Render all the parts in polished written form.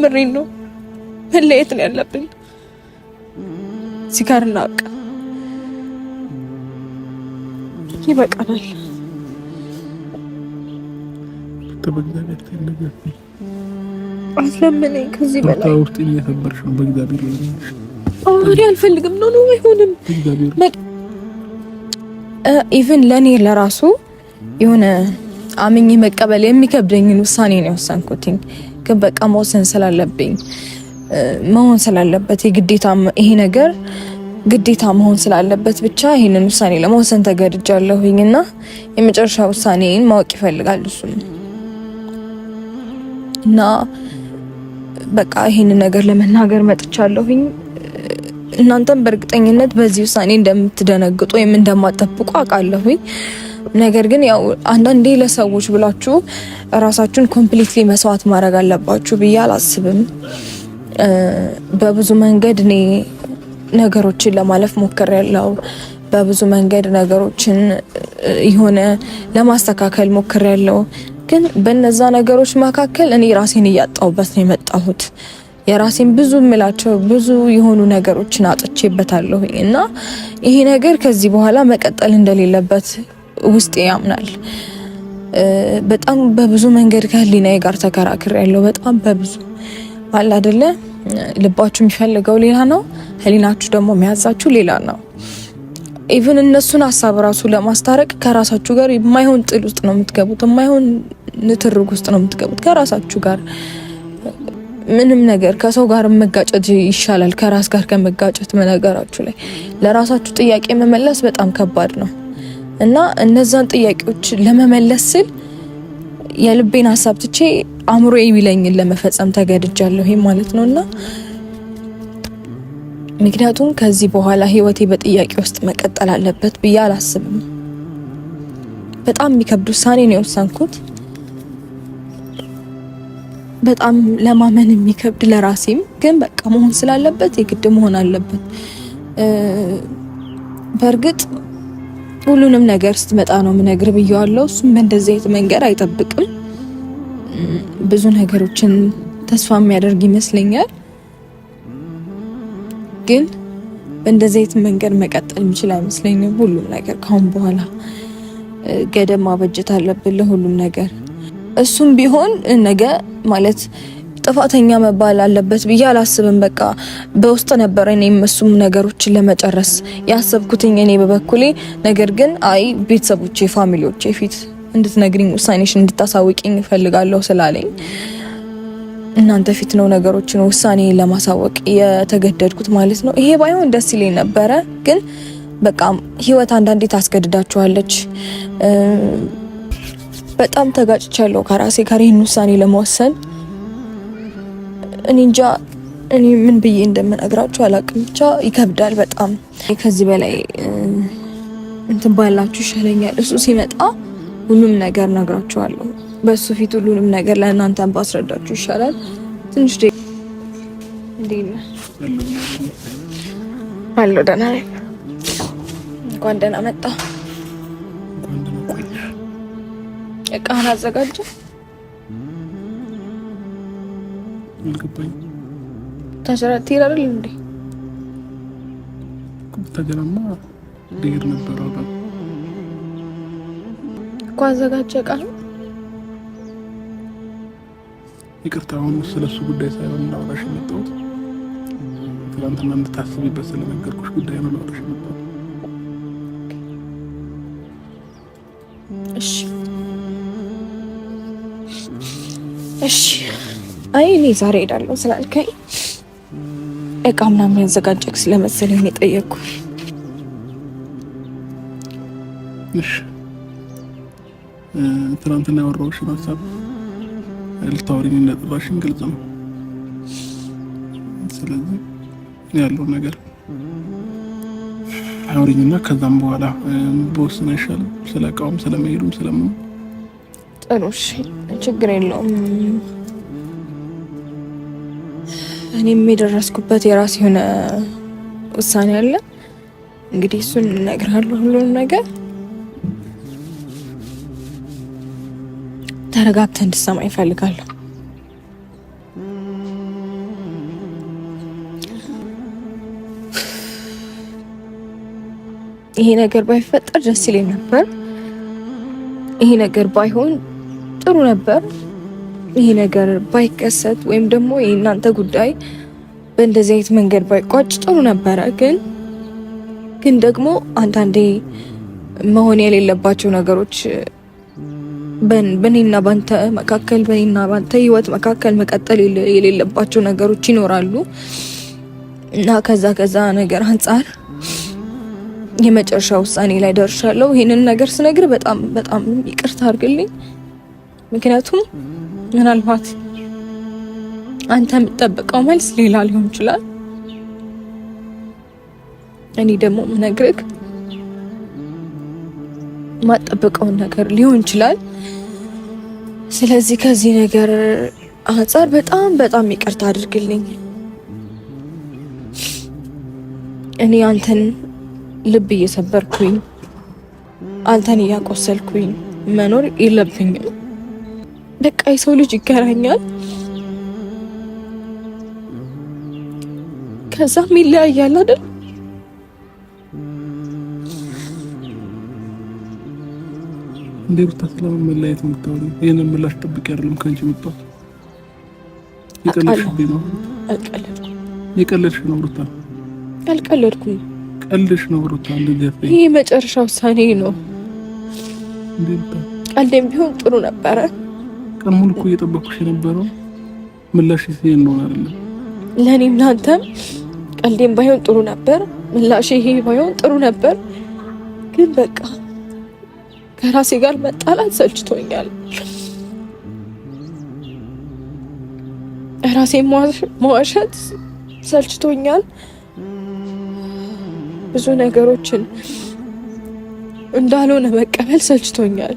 ምሬን ነው መለየት ነው ያለብን። ሲጋርና በቃ ይበቃናል። በእግዚአብሔር ተነገር አስለምነኝ ከዚህ በላይ ውስጥ እየተበርሽ ነው። በእግዚአብሔር ለምንሽ አሁን አልፈልግም። ነው አይሆንም። ኢቭን ለኔ ለራሱ የሆነ አምኜ መቀበል የሚከብደኝን ውሳኔ ነው የወሰንኩት። ግን በቃ መወሰን ስላለብኝ መሆን ስላለበት የግዴታ ይሄ ነገር ግዴታ መሆን ስላለበት ብቻ ይሄንን ውሳኔ ለመወሰን ተገድጃለሁኝና የመጨረሻ ውሳኔን ማወቅ ይፈልጋል እሱም እና በቃ ይሄንን ነገር ለመናገር መጥቻለሁኝ። እናንተም በእርግጠኝነት በዚህ ውሳኔ እንደምትደነግጡ ወይም እንደማትጠብቁ አውቃለሁኝ። ነገር ግን ያው አንዳንዴ ለሰዎች ብላችሁ ራሳችሁን ኮምፕሊትሊ መስዋዕት ማድረግ አለባችሁ ብዬ አላስብም። በብዙ መንገድ እኔ ነገሮችን ለማለፍ ሞክሬያለሁ። በብዙ መንገድ ነገሮችን የሆነ ለማስተካከል ሞክሬያለሁ። ግን በነዛ ነገሮች መካከል እኔ ራሴን እያጣሁበት ነው የመጣሁት። የራሴን ብዙ ምላቸው ብዙ የሆኑ ነገሮችን አጥቼበታለሁ እና ይሄ ነገር ከዚህ በኋላ መቀጠል እንደሌለበት ውስጤ ያምናል። በጣም በብዙ መንገድ ከህሊናዬ ጋር ተከራክሬያለሁ። በጣም በብዙ አለ አይደለ? ልባችሁ የሚፈልገው ሌላ ነው፣ ህሊናችሁ ደግሞ የሚያዛችሁ ሌላ ነው። ኢቭን እነሱን ሀሳብ ራሱ ለማስታረቅ ከራሳችሁ ጋር የማይሆን ጥል ውስጥ ነው የምትገቡት፣ የማይሆን ንትርክ ውስጥ ነው የምትገቡት ከራሳችሁ ጋር። ምንም ነገር ከሰው ጋር መጋጨት ይሻላል ከራስ ጋር ከመጋጨት። መነገራችሁ ላይ ለራሳችሁ ጥያቄ መመለስ በጣም ከባድ ነው እና እነዛን ጥያቄዎች ለመመለስ ስል የልቤን ሀሳብ ትቼ አእምሮዬ የሚለኝን ለመፈጸም ተገድጃለሁ ማለት ነውና ምክንያቱም ከዚህ በኋላ ህይወቴ በጥያቄ ውስጥ መቀጠል አለበት ብዬ አላስብም። በጣም የሚከብድ ውሳኔ ነው የወሰንኩት። በጣም ለማመን የሚከብድ ለራሴም፣ ግን በቃ መሆን ስላለበት የግድ መሆን አለበት። በእርግጥ ሁሉንም ነገር ስትመጣ ነው ምነግር ብየዋለሁ። እሱም በእንደዚህ አይነት መንገድ አይጠብቅም። ብዙ ነገሮችን ተስፋ የሚያደርግ ይመስለኛል። ግን በእንደዚህ አይነት መንገድ መቀጠል የሚችል አይመስለኝም። ሁሉም ነገር ካሁን በኋላ ገደብ ማበጀት አለብን ለሁሉም ነገር። እሱም ቢሆን ነገ ማለት ጥፋተኛ መባል አለበት ብዬ አላስብም። በቃ በውስጥ ነበር እኔም እሱም ነገሮችን ለመጨረስ ያሰብኩትኝ እኔ በበኩሌ። ነገር ግን አይ ቤተሰቦቼ ፋሚሊዎቼ ፊት እንድትነግሪኝ ውሳኔሽን እንድታሳውቂኝ እፈልጋለሁ ስላለኝ እናንተ ፊት ነው ነገሮችን ውሳኔ ለማሳወቅ የተገደድኩት ማለት ነው። ይሄ ባይሆን ደስ ይለኝ ነበረ፣ ግን በቃ ህይወት አንዳንዴ ታስገድዳችኋለች። በጣም ተጋጭቻለሁ ከራሴ ጋር ይህን ውሳኔ ለመወሰን። እኔ እንጃ እኔ ምን ብዬ እንደምነግራችሁ አላውቅም። ብቻ ይከብዳል በጣም። ከዚህ በላይ እንትን ባላችሁ ይሻለኛል። እሱ ሲመጣ ሁሉም ነገር ነግራችኋለሁ። በሱ ፊት ሁሉንም ነገር ለእናንተም ባስረዳችሁ ይሻላል። ትንሽ እንዴት አሎ? ደህና ነኝ። እንኳን ደህና መጣ። እቃህን አዘጋጀ? ተሰራት ይላል እንዴ? ተገናማ ዲር ነበር አባ እኮ አዘጋጀ እቃህን። ይቅርታ አሁን ስለሱ ጉዳይ ሳይሆን ላውራሽ የመጣሁት ትናንትና እንድታስቢበት ስለነገርኩሽ ጉዳይ ነው ላውራሽ የመጣሁት። እሺ እሺ። አይ እኔ ዛሬ ሄዳለሁ ስላልከኝ እቃ ምናምን ያዘጋጀክ ስለመሰለኝ የጠየቅኩ። እሺ ትናንትና ያወራሁሽን ሀሳብ ልታወሪኝ እንደጠራሽኝ ግልጽ ነው። ስለዚህ ያለው ነገር አውሪኝና ከዛም በኋላ በወስነ ይሻላል። ስለ እቃውም ስለመሄዱም ስለምን። ጥሩ እሺ፣ ችግር የለውም። እኔም የደረስኩበት የራስ የሆነ ውሳኔ አለ። እንግዲህ እሱን እነግርሃለሁ ሁሉንም ነገር። ተረጋግተህ እንድትሰማኝ እፈልጋለሁ። ይሄ ነገር ባይፈጠር ደስ ይለኝ ነበር። ይሄ ነገር ባይሆን ጥሩ ነበር። ይሄ ነገር ባይከሰት ወይም ደግሞ የእናንተ ጉዳይ በእንደዚህ አይነት መንገድ ባይቋጭ ጥሩ ነበረ። ግን ደግሞ አንዳንዴ መሆን የሌለባቸው ነገሮች በኔና ባንተ መካከል በኔና ባንተ ህይወት መካከል መቀጠል የሌለባቸው ነገሮች ይኖራሉ እና ከዛ ነገር አንጻር የመጨረሻ ውሳኔ ላይ ደርሻለሁ። ይሄንን ነገር ስነግር በጣም በጣም ይቅርታ አድርግልኝ። ምክንያቱም ምናልባት አንተ የምትጠብቀው መልስ ሌላ ሊሆን ይችላል። እኔ ደግሞ ምነግርህ ማጠብቀውን ነገር ሊሆን ይችላል። ስለዚህ ከዚህ ነገር አንጻር በጣም በጣም ይቅርታ አድርግልኝ። እኔ አንተን ልብ እየሰበርኩኝ አንተን እያቆሰልኩኝ መኖር የለብኝም። በቃ የሰው ልጅ ይገናኛል፣ ከዛም ይለያያል አይደል? እንዴ ሩታ ስለመለያየት የምታወሪው ይሄንን ምላሽ ጠብቄ አይደለም ከአንቺ መጣሁ። የቀለድሽብኝ ነው። አልቀለድኩም። የቀለድሽ ነው ሩታ። አልቀለድኩም። ቀልድሽ ነው ሩታ። እንደዚህ አትበይ። ይሄ መጨረሻ ውሳኔ ነው። እንዴ ሩታ ቀልዴም ቢሆን ጥሩ ነበረ። ቀን ሙሉ እኮ እየጠበኩሽ የነበረው ምላሽ ይሄን ነው አይደል? ለኔም ላንተም ቀልዴም ባይሆን ጥሩ ነበር፣ ምላሽ ይሄ ባይሆን ጥሩ ነበር። ግን በቃ ከራሴ ጋር መጣላት ሰልችቶኛል። ራሴን መዋሸት ሰልችቶኛል። ብዙ ነገሮችን እንዳልሆነ መቀበል ሰልችቶኛል።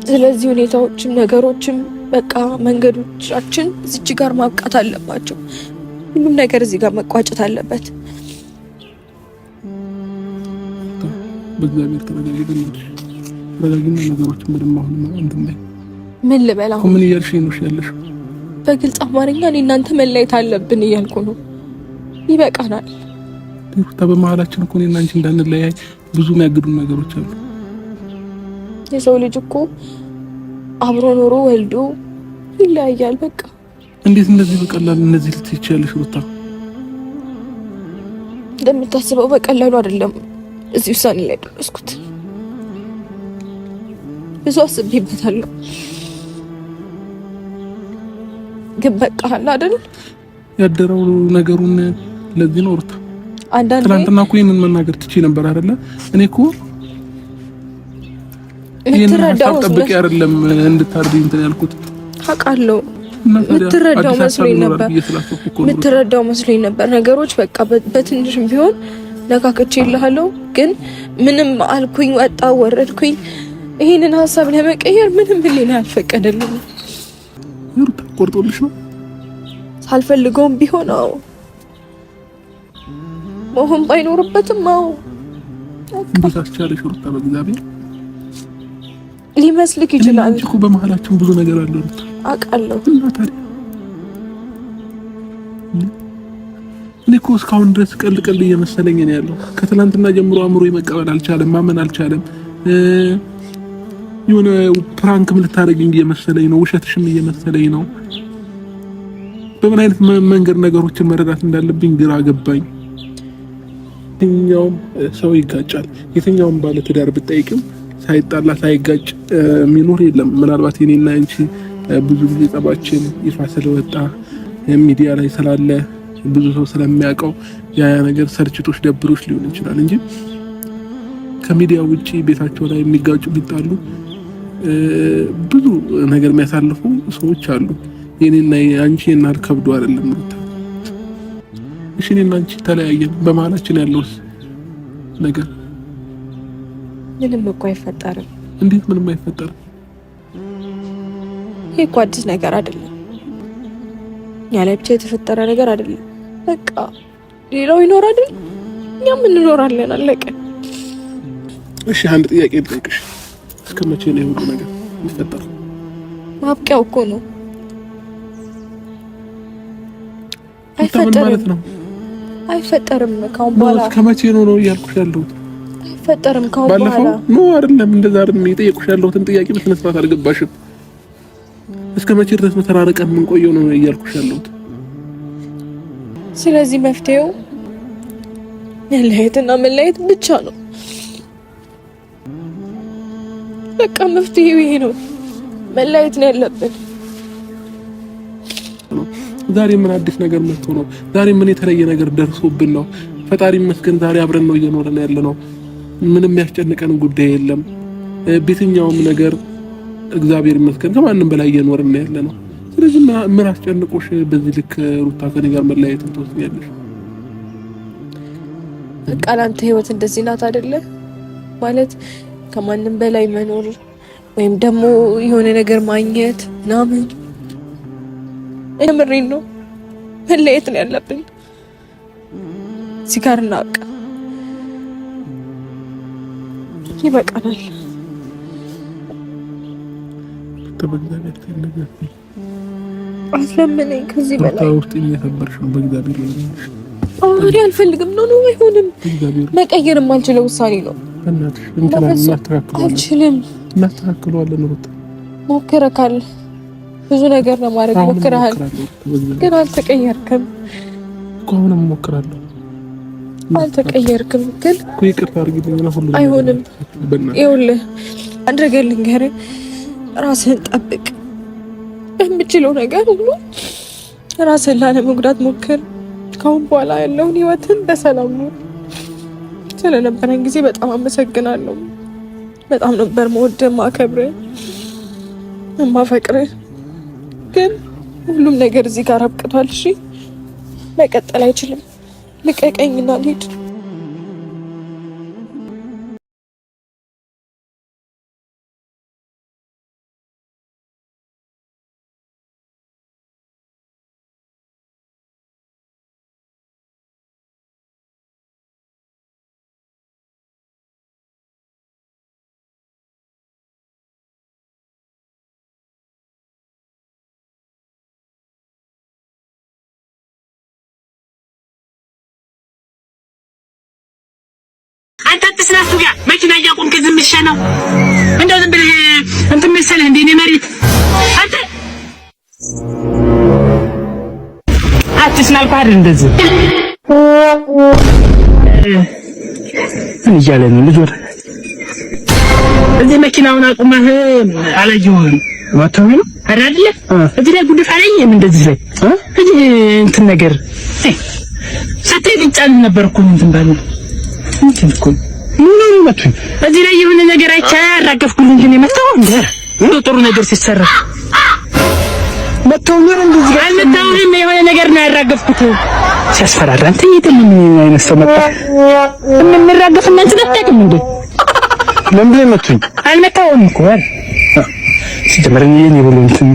ስለዚህ ሁኔታዎችም ነገሮችም በቃ መንገዶቻችን እዚህ ጋር ማብቃት አለባቸው። ሁሉም ነገር እዚህ ጋር መቋጨት አለበት። በእግዚአብሔር ተረጋጊ። ረጋጊና ነገሮችን በደንብ አሁን እንትን ላይ ምን ልበል? አሁን ምን እያልሽኝ ነው ያለሽው? በግልጽ አማርኛ እኔ እናንተ መለየት አለብን እያልኩ ነው። ይበቃናል። ሩታ በመሀላችን እኮ እኔና አንቺ እንዳንለያይ ብዙ የሚያግዱን ነገሮች አሉ። የሰው ልጅ እኮ አብሮ ኖሮ ወልዶ ይለያያል። በቃ እንዴት እንደዚህ በቀላሉ እነዚህ ልትይቻለሽ ሩታ? እንደምታስበው በቀላሉ አይደለም እዚህ ውሳኔ ላይ ደረስኩት። ብዙ አስቤበታለሁ። ግን በቃ አይደል ያደረው ነገሩን። ለዚህ ነው ሩታ አንዳንዴ ትናንትና እኮ ይሄንን መናገር ትቼ ነበር አይደለ? እኔ እኮ ይሄንን ሀሳብ ጠብቄ አይደለም እንድታርዲ እንትን ያልኩት። አውቃለሁ። የምትረዳው መስሎኝ ነበር። ነገሮች በቃ በትንሽም ቢሆን ለካከቼ ይልሃለሁ። ግን ምንም አልኩኝ፣ ወጣው ወረድኩኝ። ይሄንን ሀሳብ ለመቀየር ምንም ህሊና አልፈቀደልኝም። ሩታ ቆርጦልሽ ነው? ሳልፈልገውም ቢሆን አዎ፣ መሆን ባይኖርበትም አዎ። እንዴት አስቻለሽ ሩታ? በእግዚአብሔር ሊመስልክ ይችላል እኮ በመሀላችን ብዙ ነገር አለ ሩታ። አውቃለሁ። እና ታዲያ እኔ እኮ እስካሁን ድረስ ቀልድ እየመሰለኝ ነው ያለው። ከትላንትና ጀምሮ አእምሮ መቀበል አልቻለም፣ ማመን አልቻለም። የሆነ ፕራንክም ልታደርጊኝ እየመሰለኝ ነው፣ ውሸትሽም እየመሰለኝ ነው። በምን አይነት መንገድ ነገሮችን መረዳት እንዳለብኝ ግራ ገባኝ። የትኛውም ሰው ይጋጫል። የትኛውም ባለ ትዳር ብጠይቅም ሳይጣላ ሳይጋጭ የሚኖር የለም። ምናልባት የኔና አንቺ ብዙ ጊዜ ጸባችን ይፋ ስለወጣ ሚዲያ ላይ ስላለ ብዙ ሰው ስለሚያውቀው ያ ነገር ሰርችቶሽ ደብሮሽ ሊሆን ይችላል እንጂ ከሚዲያ ውጪ ቤታቸው ላይ የሚጋጩ ቢጣሉ ብዙ ነገር የሚያሳልፉ ሰዎች አሉ። የኔና አንቺ እናል ከብዶ አይደለም ሩታ። እሺ እኔና አንቺ ተለያየን፣ በመሀላችን ያለው ነገር ምንም እኮ አይፈጠርም። እንዴት ምንም አይፈጠርም? ይሄ እኮ አዲስ ነገር አይደለም። ያለ ብቻ የተፈጠረ ነገር አይደለም። በቃ ሌላው ይኖር አይደል? እኛም እንኖራለን። አለቀ። እሺ አንድ ጥያቄ ልጠይቅሽ። እስከ መቼ ነው ሁሉ ነገር የሚፈጠረው? ማብቂያው እኮ ነው። አይፈጠርም ማለት ነው። አይፈጠርም ካሁን በኋላ ከመቼ ነው እያልኩሽ ያለሁት? አይፈጠርም ካሁን በኋላ ባለፈው ነው አይደለም እንደዛ አይደለም የጠየቁሽ ያለሁትን ጥያቄ በስነ ስርዓት አልገባሽም። እስከ መቼ ድረስ ነው ተራርቀን የምንቆየው ነው እያልኩሽ ያለሁት። ስለዚህ መፍትሄው መለያየትና መለያየት ብቻ ነው። በቃ መፍትሄው ይሄ ነው። መለያየት ነው ያለብን። ዛሬ ምን አዲስ ነገር መጥቶ ነው? ዛሬ ምን የተለየ ነገር ደርሶብን ነው? ፈጣሪ ይመስገን ዛሬ አብረን ነው እየኖረን ያለ ነው። ምንም ያስጨንቀን ጉዳይ የለም። በየትኛውም ነገር እግዚአብሔር ይመስገን ከማንም በላይ እየኖረን ያለ ነው። ስለዚህ ምን አስጨንቆሽ በዚህ ልክ ሩታ ከኔ ጋር መለያየት ትወስኛለሽ? በቃ ላንተ ህይወት እንደዚህ ናት አይደለ? ማለት ከማንም በላይ መኖር ወይም ደግሞ የሆነ ነገር ማግኘት ምናምን እምሬን ነው። መለየት ነው ያለብን። ሲጋርና በቃ ይበቃናል። በእግዚአብሔር ተነገር አስለምነኝ ከዚህ በላይ ውስጥ እየተበርሽ ነው። በእግዚአብሔር ይለኝሽ እኔ አልፈልግም። ነው አይሆንም። መቀየር የማልችለው ውሳኔ ነው። እናትሽ እንትና እናስተካክለዋለን። አልችልም። እናስተካክለዋለን። ሩታ ሞክረካል። ብዙ ነገር ለማድረግ ሞክረሃል፣ ግን አልተቀየርክም። አሁንም ሞክራለሁ። አልተቀየርክም። ግን ይቅርታ አድርጊልኝ። ሁሉ አይሆንም። ይኸውልህ አንድ ነገር ልንገርህ፣ ራስህን ጠብቅ። በምችለው ነገር ሁሉ ራስህን ላለመጉዳት ሞክር። ካሁን በኋላ ያለውን ህይወትን በሰላም ነው። ስለነበረን ጊዜ በጣም አመሰግናለሁ። በጣም ነበር መወደህ፣ ማከብርህ፣ ማፈቅርህ። ግን ሁሉም ነገር እዚህ ጋር አብቅቷል። እሺ መቀጠል አይችልም። ልቀቀኝና ልሂድ። አንተ አትስናሱ ጋር መኪና እያቆምክ ዝም ብለህ ነው እንደው ዝም ብለህ እንትን መሰለህ እንደ እኔ መሬት አንተ አትስናልኩ አይደል? እንደዚህ ምን እያለ ነው ልጅ? ወደ እዚህ መኪናውን አቁመህ አላየሁህም? ወጣሁ ነው አይደል? እዚህ ላይ ጉድፍ አለኝም እንደዚህ ላይ እዚህ እንትን ነገር ሰተህ ልጫን ነበርኩ እንትን ባለ ምን መጥቶኝ እዚህ ላይ የሆነ ነገር አይቻ ያራገፍኩልኝ ግን የመጣው እንደ ጥሩ ነገር ሲሰራ መጥቶ ነው እንደዚህ ጋር አልመጣሁም። የሆነ ነገር ነው ያራገፍኩት ሲያስፈራራ አንተ ምን አይነት ሰው መጣ? ምን ምራገፍ እናንተ አታውቅም እንዴ? ለምን መጥቶኝ አልመጣሁም እኮ ሲጀመር እኔ ብሎ እንትን